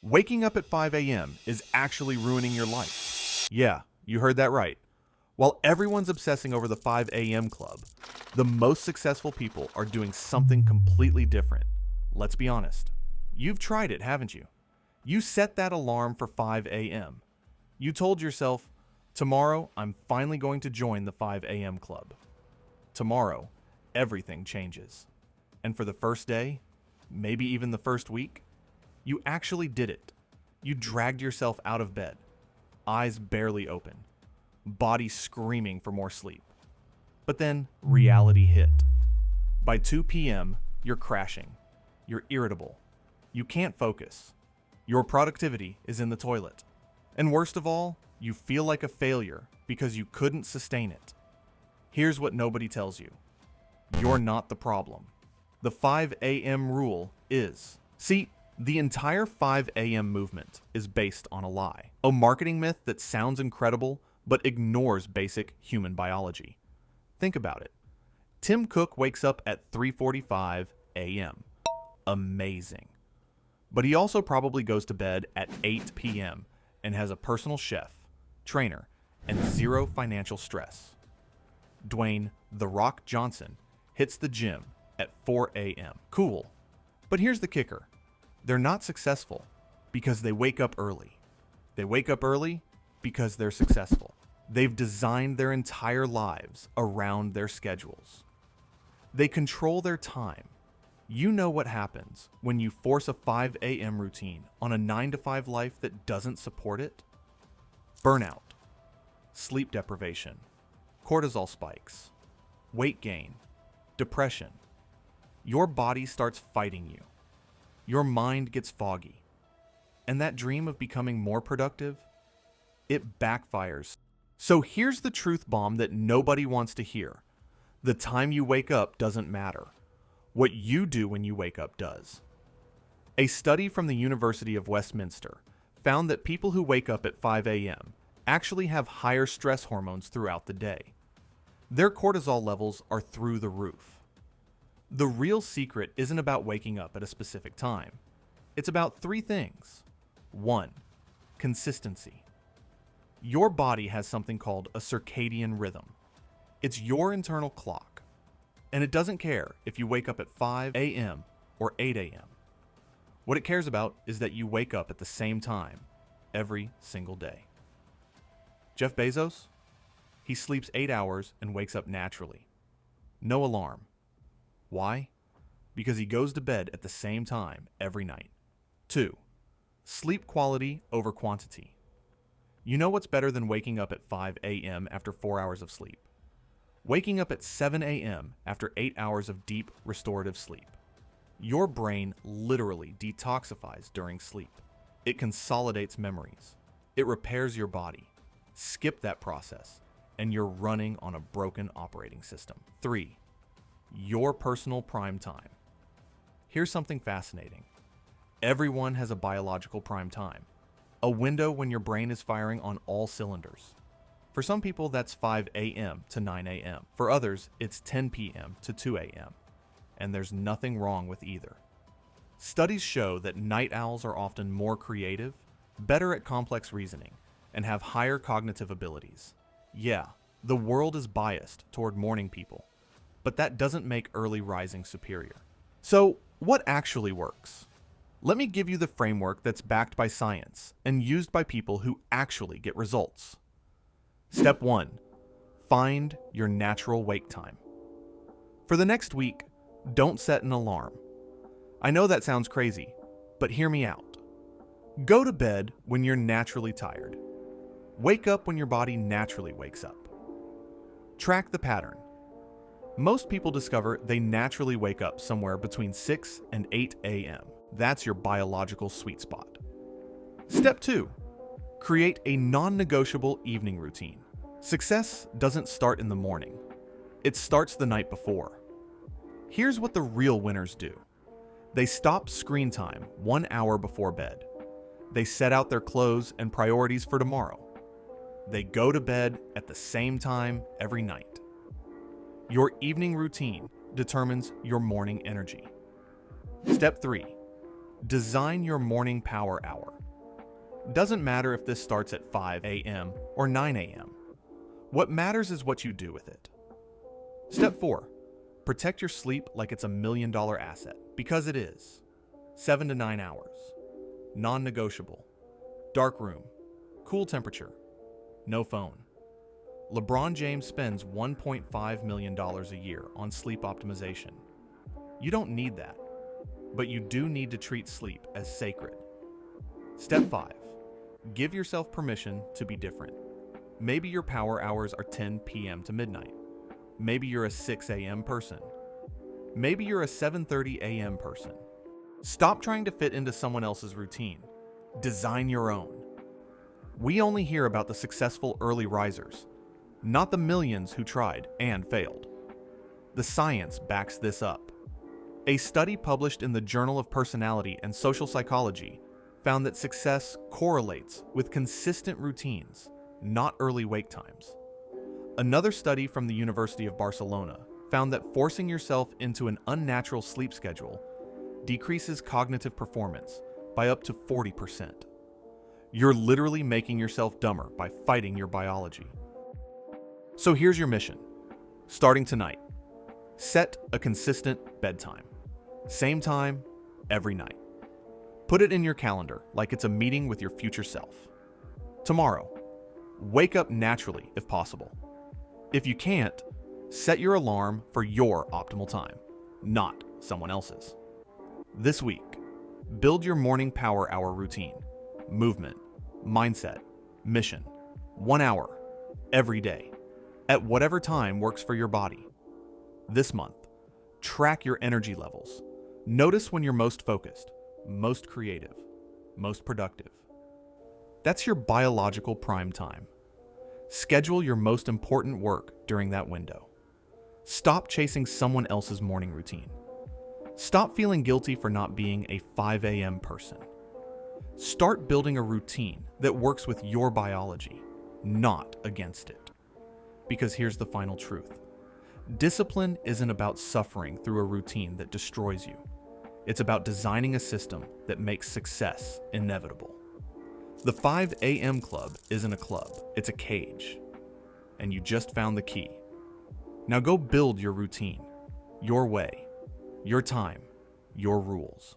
Waking up at 5 a.m. is actually ruining your life. Yeah, you heard that right. While everyone's obsessing over the 5 a.m. club, the most successful people are doing something completely different. Let's be honest. You've tried it, haven't you? You set that alarm for 5 a.m. You told yourself, tomorrow I'm finally going to join the 5 a.m. club. Tomorrow, everything changes. And for the first day, maybe even the first week, you actually did it. You dragged yourself out of bed, eyes barely open, body screaming for more sleep. But then reality hit. By 2 p.m., you're crashing. You're irritable. You can't focus. Your productivity is in the toilet. And worst of all, you feel like a failure because you couldn't sustain it. Here's what nobody tells you. You're not the problem. The 5 a.m. rule is. See, the entire 5 a.m. movement is based on a lie. A marketing myth that sounds incredible but ignores basic human biology. Think about it. Tim Cook wakes up at 3:45 a.m. Amazing. But he also probably goes to bed at 8 p.m. and has a personal chef, trainer, and zero financial stress. Dwayne "The Rock" Johnson hits the gym at 4 a.m. Cool. But here's the kicker. They're not successful because they wake up early. They wake up early because they're successful. They've designed their entire lives around their schedules. They control their time. You know what happens when you force a 5 a.m. routine on a 9-to-5 life that doesn't support it? Burnout, sleep deprivation, cortisol spikes, weight gain, depression. Your body starts fighting you. Your mind gets foggy. And that dream of becoming more productive, it backfires. So here's the truth bomb that nobody wants to hear. The time you wake up doesn't matter. What you do when you wake up does. A study from the University of Westminster found that people who wake up at 5 a.m. actually have higher stress hormones throughout the day. Their cortisol levels are through the roof. The real secret isn't about waking up at a specific time. It's about 3 things. 1. Consistency. Your body has something called a circadian rhythm. It's your internal clock. And it doesn't care if you wake up at 5 a.m. or 8 a.m. What it cares about is that you wake up at the same time every single day. Jeff Bezos? He sleeps 8 hours and wakes up naturally. No alarm. Why? Because he goes to bed at the same time every night. 2. Sleep quality over quantity. You know what's better than waking up at 5 a.m. after 4 hours of sleep? Waking up at 7 a.m. after 8 hours of deep, restorative sleep. Your brain literally detoxifies during sleep. It consolidates memories. It repairs your body. Skip that process, and you're running on a broken operating system. 3. Your personal prime time. Here's something fascinating. Everyone has a biological prime time, a window when your brain is firing on all cylinders. For some people, that's 5 a.m. to 9 a.m. For others, it's 10 p.m. to 2 a.m. And there's nothing wrong with either. Studies show that night owls are often more creative, better at complex reasoning, and have higher cognitive abilities. Yeah, the world is biased toward morning people, but that doesn't make early rising superior. So, what actually works? Let me give you the framework that's backed by science and used by people who actually get results. Step 1. Find your natural wake time. For the next week, don't set an alarm. I know that sounds crazy, but hear me out. Go to bed when you're naturally tired. Wake up when your body naturally wakes up. Track the pattern. Most people discover they naturally wake up somewhere between 6 and 8 a.m. That's your biological sweet spot. Step 2. Create a non-negotiable evening routine. Success doesn't start in the morning. It starts the night before. Here's what the real winners do. They stop screen time 1 hour before bed. They set out their clothes and priorities for tomorrow. They go to bed at the same time every night. Your evening routine determines your morning energy. Step 3. Design your morning power hour. Doesn't matter if this starts at 5 a.m. or 9 a.m. What matters is what you do with it. Step 4. Protect your sleep like it's $1 million asset, because it is. 7 to 9 hours. Non-negotiable. Dark room. Cool temperature. No phone. LeBron James spends $1.5 million a year on sleep optimization. You don't need that, but you do need to treat sleep as sacred. Step 5. Give yourself permission to be different. Maybe your power hours are 10 p.m. to midnight. Maybe you're a 6 a.m. person. Maybe you're a 7:30 a.m. person. Stop trying to fit into someone else's routine. Design your own. We only hear about the successful early risers, not the millions who tried and failed. The science backs this up. A study published in the Journal of Personality and Social Psychology found that success correlates with consistent routines, not early wake times. Another study from the University of Barcelona found that forcing yourself into an unnatural sleep schedule decreases cognitive performance by up to 40%. You're literally making yourself dumber by fighting your biology. So here's your mission. Starting tonight, set a consistent bedtime. Same time, every night. Put it in your calendar like it's a meeting with your future self. Tomorrow, wake up naturally if possible. If you can't, set your alarm for your optimal time, not someone else's. This week, build your morning power hour routine. Movement, mindset, mission. 1 hour, every day, at whatever time works for your body. This month, track your energy levels. Notice when you're most focused, most creative, most productive. That's your biological prime time. Schedule your most important work during that window. Stop chasing someone else's morning routine. Stop feeling guilty for not being a 5 a.m. person. Start building a routine that works with your biology, not against it. Because here's the final truth. Discipline isn't about suffering through a routine that destroys you. It's about designing a system that makes success inevitable. The 5 a.m. club isn't a club, it's a cage. And you just found the key. Now go build your routine, your way, your time, your rules.